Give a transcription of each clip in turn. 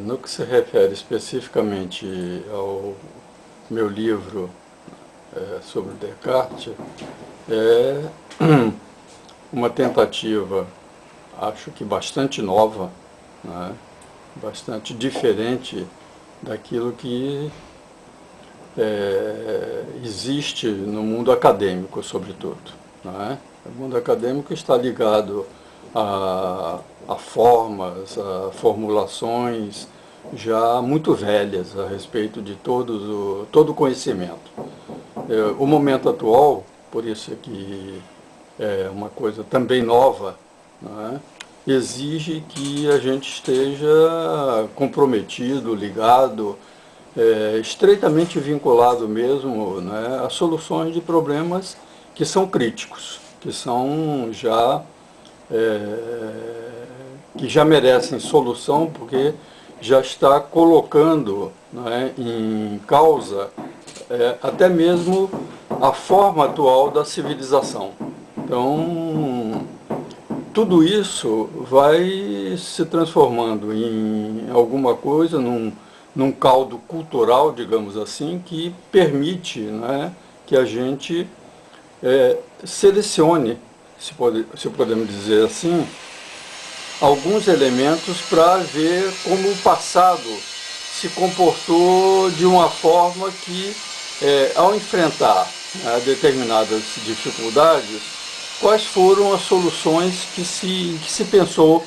No que se refere especificamente ao meu livro sobre Descartes, é uma tentativa, acho que bastante nova, né? Bastante diferente daquilo que existe no mundo acadêmico, sobretudo. Né? O mundo acadêmico está ligado a formas, a formulações já muito velhas a respeito de todo o conhecimento. O momento atual, por isso é que é uma coisa também nova, né, exige que a gente esteja comprometido, ligado, estreitamente vinculado mesmo, né, a soluções de problemas que são críticos, que são já que já merecem solução, porque já está colocando, né, em causa até mesmo a forma atual da civilização. Então, tudo isso vai se transformando em alguma coisa, num caldo cultural, digamos assim, que permite, né, que a gente selecione, se podemos dizer assim, alguns elementos para ver como o passado se comportou de uma forma que, ao enfrentar, né, determinadas dificuldades, quais foram as soluções que se pensou,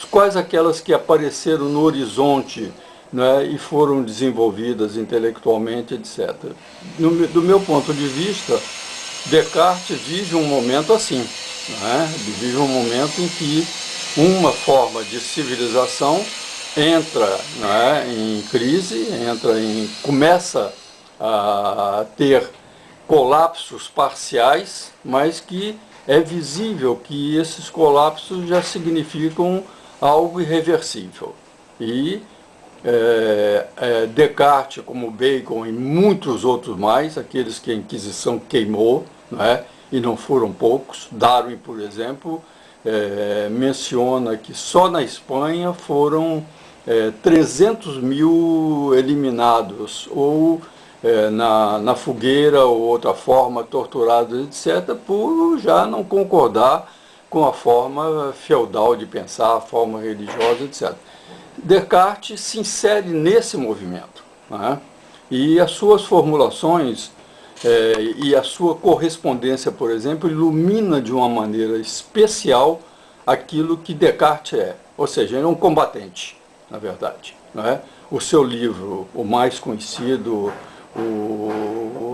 quais aquelas que apareceram no horizonte, né, e foram desenvolvidas intelectualmente, etc. Do meu ponto de vista, Descartes vive um momento assim, né? Ele vive um momento em que uma forma de civilização entra, né, em crise, começa a ter colapsos parciais, mas que é visível que esses colapsos já significam algo irreversível. E Descartes, como Bacon e muitos outros mais, aqueles que a Inquisição queimou, não é? E não foram poucos. Darwin, por exemplo, menciona que só na Espanha foram 300 mil eliminados, ou na fogueira ou outra forma, torturados, etc., por já não concordar com a forma feudal de pensar, a forma religiosa, etc. Descartes se insere nesse movimento, né? E as suas formulações e a sua correspondência, por exemplo, ilumina de uma maneira especial aquilo que Descartes é, ou seja, ele é um combatente, na verdade, né? O seu livro, o mais conhecido,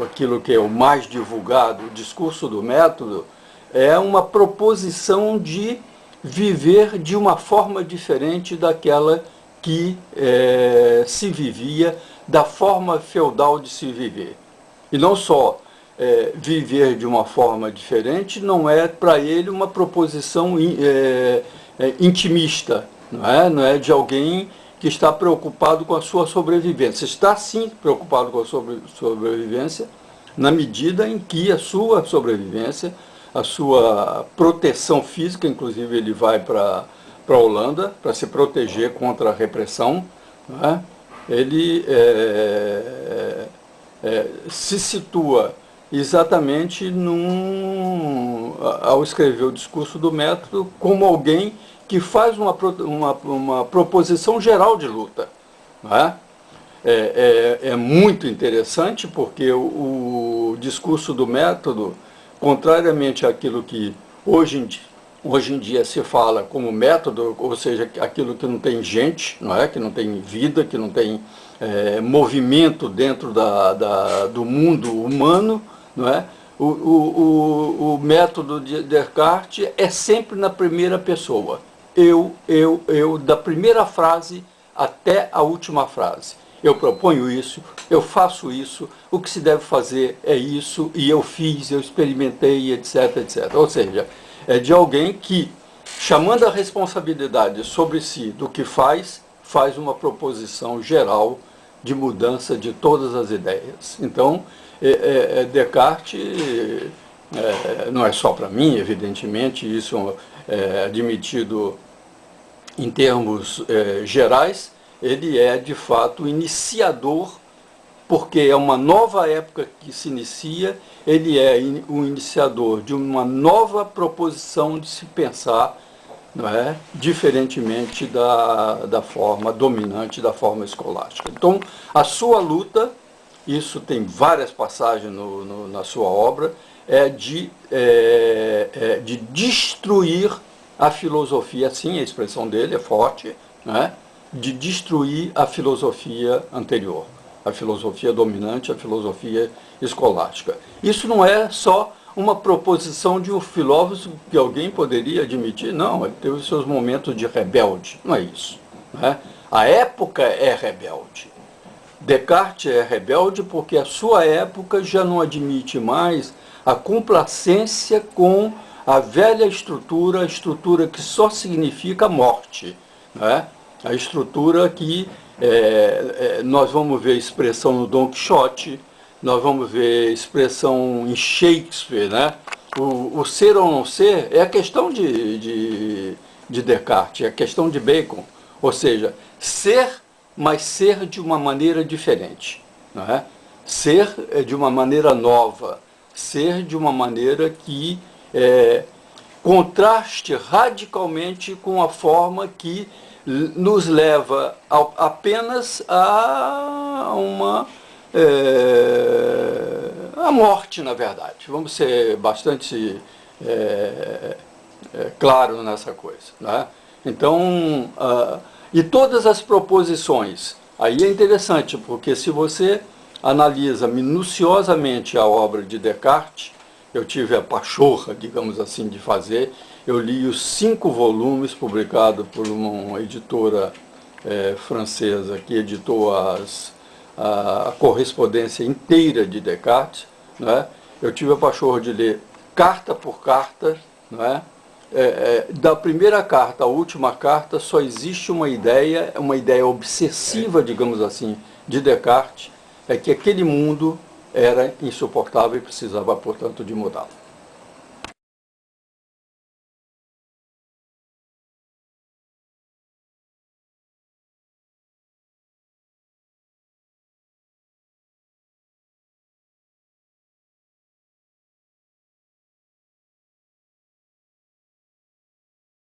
aquilo que é o mais divulgado, o Discurso do Método, é uma proposição de viver de uma forma diferente daquela que se vivia, da forma feudal de se viver. E não só viver de uma forma diferente, não é para ele uma proposição intimista, não é de alguém que está preocupado com a sua sobrevivência. Está sim preocupado com a sobrevivência, na medida em que a sua sobrevivência, a sua proteção física, inclusive ele vai para a Holanda para se proteger contra a repressão, né? Ele se situa exatamente ao escrever o Discurso do Método, como alguém que faz uma proposição geral de luta. Não é? É muito interessante porque o Discurso do Método, contrariamente àquilo que hoje em dia se fala como método, ou seja, aquilo que não tem gente, não é? Que não tem vida, que não tem movimento dentro do mundo humano, não é? O método de Descartes é sempre na primeira pessoa. Eu, da primeira frase até a última frase. Eu proponho isso, eu faço isso, o que se deve fazer é isso, e eu fiz, eu experimentei, etc, etc. Ou seja, é de alguém que, chamando a responsabilidade sobre si do que faz uma proposição geral de mudança de todas as ideias. Então, Descartes não é só para mim, evidentemente, isso é admitido em termos gerais, ele é de fato iniciador, porque é uma nova época que se inicia, ele é o iniciador de uma nova proposição de se pensar, não é? Diferentemente da forma dominante, da forma escolástica. Então, a sua luta, isso tem várias passagens na sua obra, é de destruir a filosofia, sim, a expressão dele é forte, né? De destruir a filosofia anterior, a filosofia dominante, a filosofia escolástica. Isso não é só uma proposição de um filósofo que alguém poderia admitir, não, ele teve os seus momentos de rebelde, não é isso, né? A época é rebelde. Descartes é rebelde porque a sua época já não admite mais a complacência com a velha estrutura, a estrutura que só significa morte, né? A estrutura que nós vamos ver expressão no Dom Quixote, nós vamos ver expressão em Shakespeare, né? O ser ou não ser é a questão de Descartes, é a questão de Bacon, ou seja, ser, mas ser de uma maneira diferente, não é? Ser de uma maneira nova, ser de uma maneira que contraste radicalmente com a forma que nos leva apenas a a morte, na verdade. Vamos ser bastante claros nessa coisa, né? Então, e todas as proposições, aí é interessante, porque se você analisa minuciosamente a obra de Descartes, eu tive a pachorra, digamos assim, de fazer, eu li os 5 volumes publicados por uma editora francesa que editou a correspondência inteira de Descartes, né? Eu tive a pachorra de ler carta por carta, né? Da primeira carta à última carta só existe uma ideia obsessiva, digamos assim, de Descartes, é que aquele mundo era insuportável e precisava, portanto, de mudá-lo.